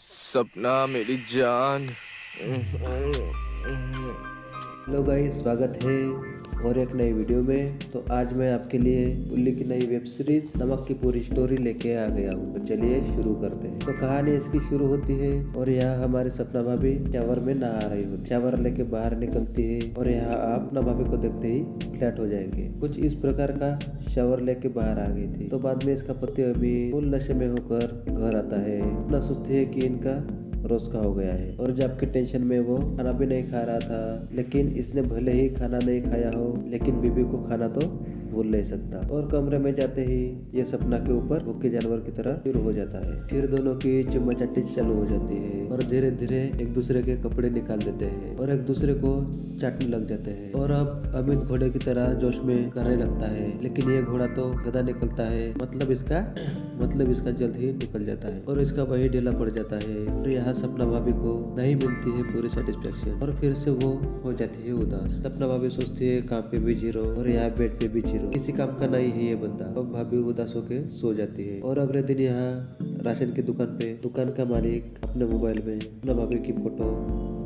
सपना मेरी जान। हेलो गाइस, स्वागत है और एक नई वीडियो में। तो आज मैं आपके लिए उल्ली की नई वेब सीरीज नमक की पूरी स्टोरी लेके आ गया हूँ। तो चलिए शुरू करते हैं। तो कहानी इसकी शुरू होती है और यहाँ हमारी सपना भाभी शावर में नहा रही होती। शावर लेके बाहर निकलती है और यहाँ आप अपना भाभी को देखते ही फ्लैट हो जाएंगे। कुछ इस प्रकार का शावर लेके बाहर आ गई थी। तो बाद में इसका पति अभी फुल नशे में होकर घर आता है। अपना सोचती है कि इनका रोज का हो गया है और जब की टेंशन में वो खाना भी नहीं खा रहा था। लेकिन इसने भले ही खाना नहीं खाया हो लेकिन बीबी को खाना तो भूल नहीं सकता। और कमरे में जाते ही ये सपना के ऊपर भूखे जानवर की तरह शुरू हो जाता है। फिर दोनों की चुम्मा-चाटी चालू हो जाती है और धीरे धीरे एक दूसरे के कपड़े निकाल देते हैं और एक दूसरे को चाटने लग जाते हैं। और अब अमित घोड़े की तरह जोश में करने लगता है, लेकिन ये घोड़ा तो गधा निकलता है। मतलब इसका जल्द ही निकल जाता है और इसका वही ढीला पड़ जाता है। और यहाँ सपना भाभी को नहीं मिलती है पूरी सेटिस्फेक्शन और फिर से वो हो जाती है उदास। सपना भाभी सोचती है काम पे भी जीरो और यहाँ बेड पे भी जीरो, किसी काम का नहीं है ये बंदा। अब भाभी उदास होके सो जाती है। और अगले दिन यहाँ राशन की दुकान पे दुकान का मालिक अपने मोबाइल में अपना भाभी की फोटो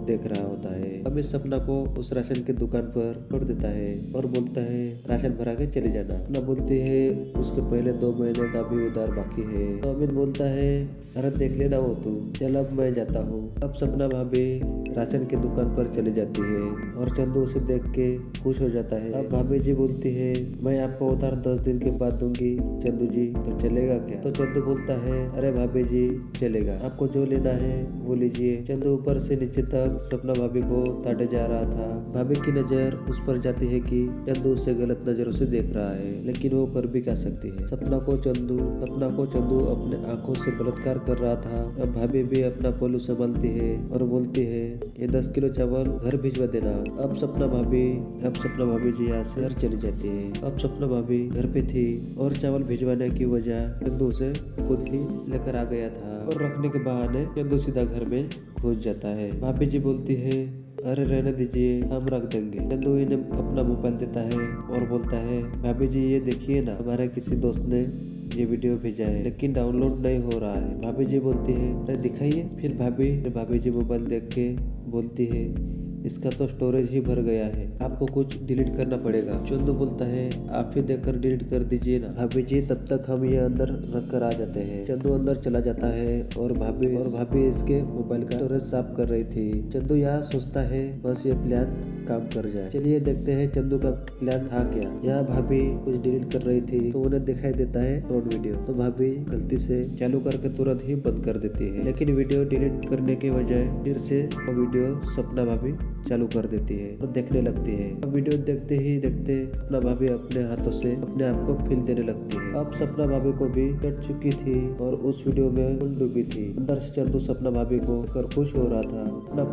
देख रहा होता है। अमित सपना को उस राशन की दुकान पर छोड़ देता है और बोलता है राशन भरा के चले जाना। सपना बोलती है उसके पहले 2 महीने का भी उधार बाकी है। तो अमित बोलता है अरे देख लेना वो तू, चल अब मैं जाता हूँ। अब सपना भाभी राशन की दुकान पर चली जाती है और चंदू उसे देख के खुश हो जाता है। अब भाभी जी बोलती है मैं आपको उधार 10 दिन के बाद दूंगी चंदू जी, तो चलेगा क्या? तो चंदू बोलता है अरे भाभी जी चलेगा, आपको जो लेना है वो लीजिए। चंदू ऊपर से नीचे तक सपना भाभी को ताटे जा रहा था। भाभी की नजर उस पर जाती है कि चंदू उसे गलत नजरों से देख रहा है, लेकिन वो कर भी क्या सकती है। सपना को चंदू अपने आंखों से बलात्कार कर रहा था। अब भाभी भी अपना पल्लू संभालती है और बोलती है ये 10 किलो चावल घर भिजवा देना। अब सपना भाभी जी यहाँ से घर चली जाती है। अब सपना भाभी घर पे थी और चावल भिजवाने की वजह चंदू उसे खुद ही लेकर आ गया था और रखने के बहाने चंदू सीधा घर में घुस जाता है। भाभी जी बोलती है अरे रहने दीजिए, हम रख देंगे। चंदू इन्हें अपना मोबाइल देता है और बोलता है भाभी जी ये देखिए ना, हमारे किसी दोस्त ने ये वीडियो भेजा है लेकिन डाउनलोड नहीं हो रहा है। भाभी जी बोलती है अरे दिखाइए। फिर भाभी जी मोबाइल देख के बोलती है इसका तो स्टोरेज ही भर गया है, आपको कुछ डिलीट करना पड़ेगा। चंदू बोलता है आप ही देखकर डिलीट कर दीजिए ना। भाभी जी तब तक हम ये अंदर रख कर आ जाते हैं। चंदू अंदर चला जाता है और भाभी इसके मोबाइल का स्टोरेज साफ कर रही थी। चंदू यहाँ सोचता है बस ये प्लान काम कर जाए। चलिए देखते हैं चंदू का प्लान था क्या। यहाँ भाभी कुछ डिलीट कर रही थी तो उन्हें दिखाई देता है फ्रॉड वीडियो। तो भाभी गलती से चालू करके तुरंत ही बंद कर देती है, लेकिन वीडियो डिलीट करने के बजाय फिर से वो वीडियो सपना भाभी चालू कर देती है और देखने लगती है। अब वीडियो देखते ही देखते सपना भाभी अपने हाथों से अपने आप को फील देने लगती है। अब सपना भाभी को भी कट चुकी थी और उस वीडियो में फुल डूबी थी। अंदर से चंदू सपना भाभी को कर खुश हो रहा था। सपना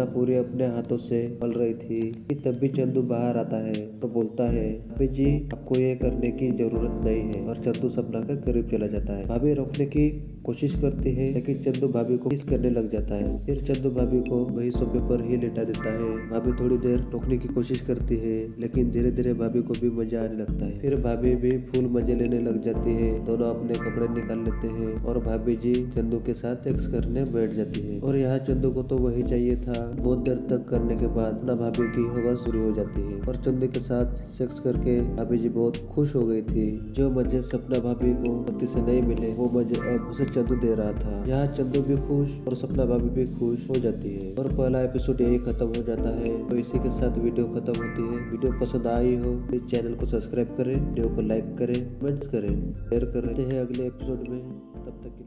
पूरी अपने हाथों से पल रही थी कि तब भी चंदू बाहर आता है तो बोलता है भाभी जी आपको ये करने की जरूरत नहीं है, और चंदू सपना के करीब चला जाता है। भाभी रोकने की कोशिश करती है लेकिन चंदू भाभी को किस करने लग जाता है। फिर चंदू भाभी को वही सोफे पर ही लेटा देता है। भाभी थोड़ी देर रोकने की कोशिश करती है लेकिन धीरे धीरे भाभी को भी मजा आने लगता है। फिर भाभी भी फुल मजे लेने लग जाती है। दोनों अपने कपड़े निकाल लेते हैं और भाभी जी चंदू के साथ सेक्स करने बैठ जाती है। और यहाँ चंदू को तो वही चाहिए था। बहुत देर तक करने के बाद अपना भाभी की हवस शुरू हो जाती है और चंदू के साथ सेक्स करके भाभी जी बहुत खुश हो गई थी। जो मजे सपना भाभी को पति से नहीं मिले वो मजे अब उसे चंदू दे रहा था। यहाँ चंदू भी खुश और सपना भाभी भी खुश हो जाती है और पहला एपिसोड यही खत्म हो जाता है। तो इसी के साथ वीडियो खत्म होती है। वीडियो पसंद आई हो तो चैनल को सब्सक्राइब करें, वीडियो को लाइक करें, कमेंट्स करें, शेयर करें। अगले एपिसोड में, तब तक